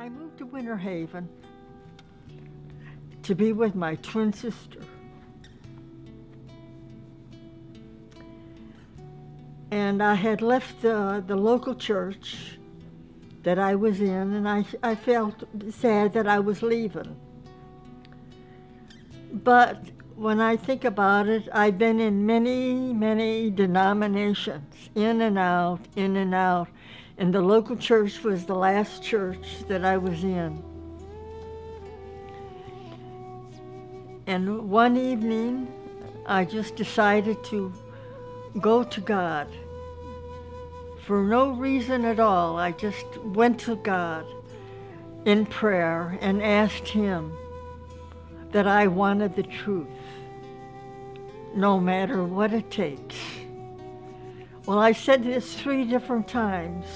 I moved to Winter Haven to be with my twin sister. And I had left the local church that I was in, and I felt sad that I was leaving. But when I think about it, I've been in many, many denominations, in and out, in and out. And the local church was the last church that I was in. And one evening, I just decided to go to God. For no reason at all, I just went to God in prayer and asked Him that I wanted the truth, no matter what it takes. Well, I said this 3 different times,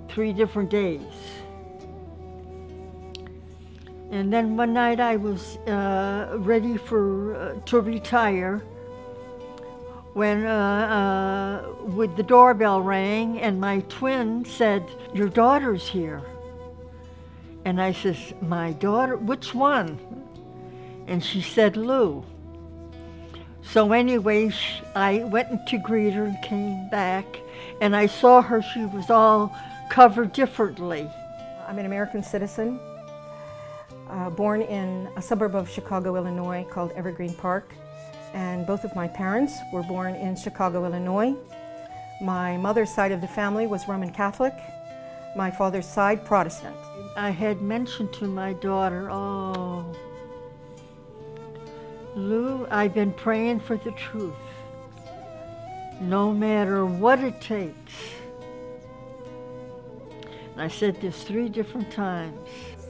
3 different days. And then one night I was ready to retire when with the doorbell rang and my twin said, "Your daughter's here." And I says, "My daughter? Which one?" And she said, "Lou." So anyway, I went to greet her and came back, and I saw her, she was all covered differently. I'm an American citizen, born in a suburb of Chicago, Illinois called Evergreen Park. And both of my parents were born in Chicago, Illinois. My mother's side of the family was Roman Catholic, my father's side Protestant. I had mentioned to my daughter, "Oh, Lou, I've been praying for the truth, no matter what it takes." And I said this 3 different times.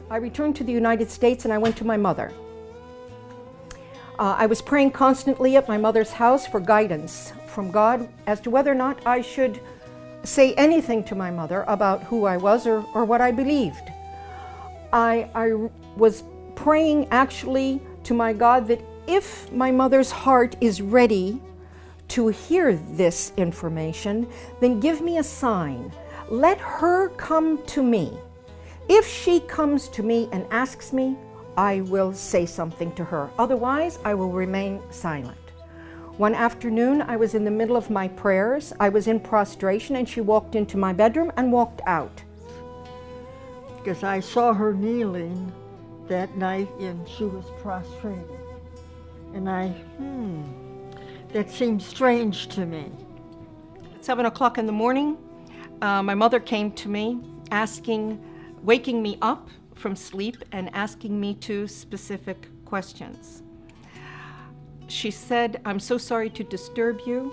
I returned to the United States and I went to my mother. I was praying constantly at my mother's house for guidance from God as to whether or not I should say anything to my mother about who I was or what I believed. I was praying actually to my God that if my mother's heart is ready to hear this information, then give me a sign. Let her come to me. If she comes to me and asks me, I will say something to her. Otherwise, I will remain silent. One afternoon, I was in the middle of my prayers. I was in prostration, and she walked into my bedroom and walked out. Because I saw her kneeling that night, and she was prostrated. And that seemed strange to me. At 7 o'clock in the morning, my mother came to me, waking me up from sleep and asking me 2 specific questions. She said, "I'm so sorry to disturb you,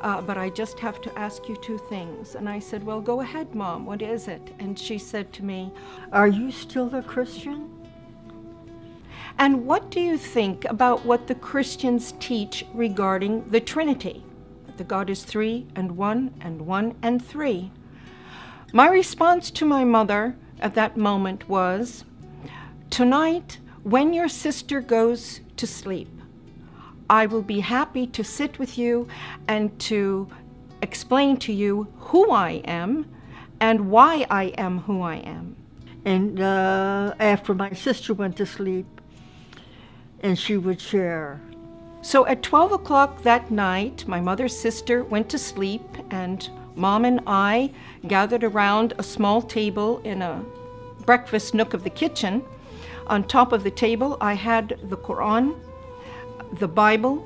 but I just have to ask you 2 things." And I said, "Well, go ahead, Mom, what is it?" And she said to me, "Are you still a Christian? And what do you think about what the Christians teach regarding the Trinity? That God is 3 and 1 and 1 and 3. My response to my mother at that moment was, "Tonight, when your sister goes to sleep, I will be happy to sit with you and to explain to you who I am and why I am who I am." And after my sister went to sleep, and she would share. So at 12 o'clock that night, my mother's sister went to sleep, and Mom and I gathered around a small table in a breakfast nook of the kitchen. On top of the table, I had the Quran, the Bible,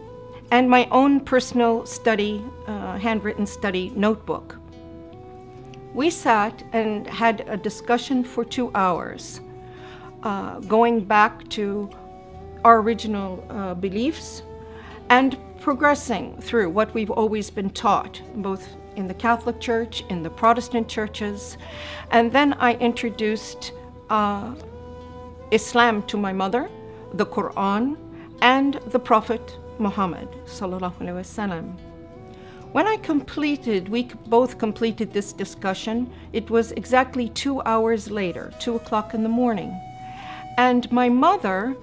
and my own personal study, handwritten study notebook. We sat and had a discussion for 2 hours, going back to our original beliefs and progressing through what we've always been taught, both in the Catholic Church, in the Protestant churches. And then I introduced Islam to my mother, the Quran, and the Prophet Muhammad sallallahu alaihi wasallam. When we both completed this discussion, it was exactly 2 hours later, 2 o'clock in the morning. And my mother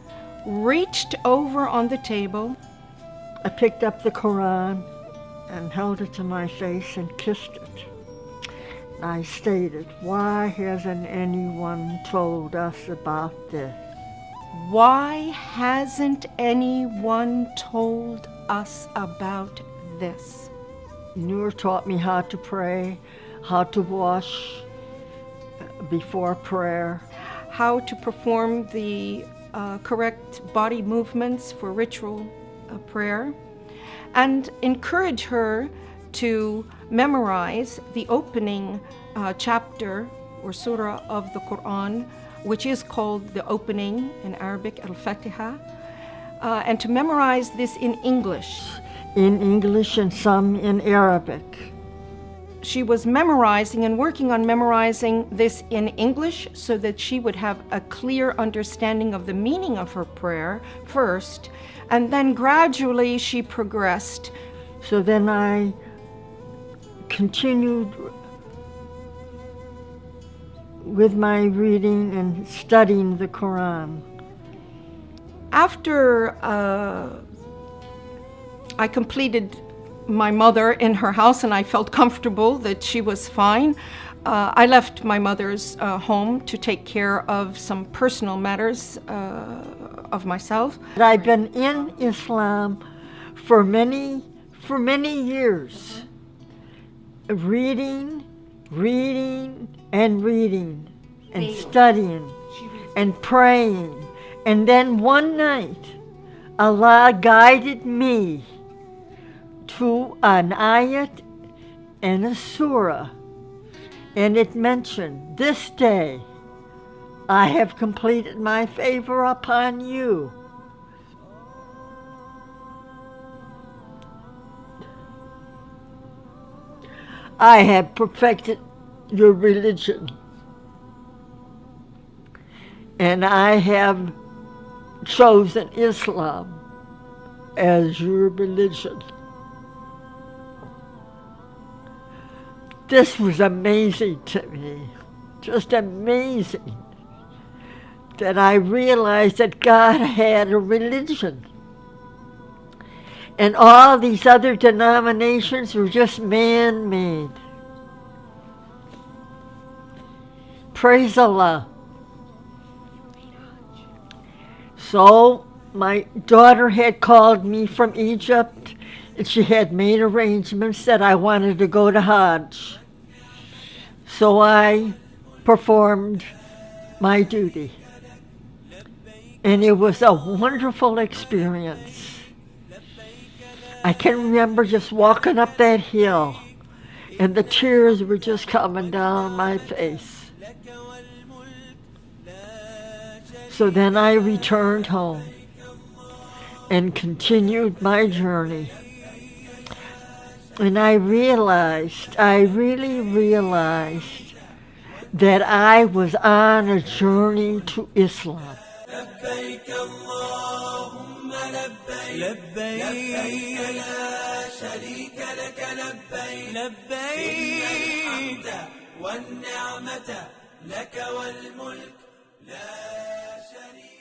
reached over on the table. I picked up the Quran and held it to my face and kissed it. I stated, why hasn't anyone told us about this? Why hasn't anyone told us about this? Noor taught me how to pray, how to wash before prayer, How to perform the correct body movements for ritual prayer, and encourage her to memorize the opening chapter or surah of the Quran, which is called the opening in Arabic, Al-Fatiha, and to memorize this in English. in English and some in Arabic. She was memorizing and working on memorizing this in English so that she would have a clear understanding of the meaning of her prayer first, and then gradually she progressed. So then I continued with my reading and studying the Quran. After I completed my mother in her house and I felt comfortable that she was fine, I left my mother's home to take care of some personal matters of myself. I've been in Islam for many years, reading and studying and praying. And then one night, Allah guided me to an ayat and a surah, and it mentioned, "This day I have completed my favor upon you." I have perfected your religion, and I have chosen Islam as your religion. This was amazing to me, just amazing, that I realized that God had a religion. And all these other denominations were just man-made. Praise Allah. So my daughter had called me from Egypt, and she had made arrangements that I wanted to go to Hajj. So I performed my duty. And it was a wonderful experience. I can remember just walking up that hill, and the tears were just coming down my face. So then I returned home and continued my journey. And I really realized that I was on a journey to Islam. لبيك اللهم لبيك لبيك لا شريك لك لبيك لبيك الحمد والنعمة لك والملك لا شريك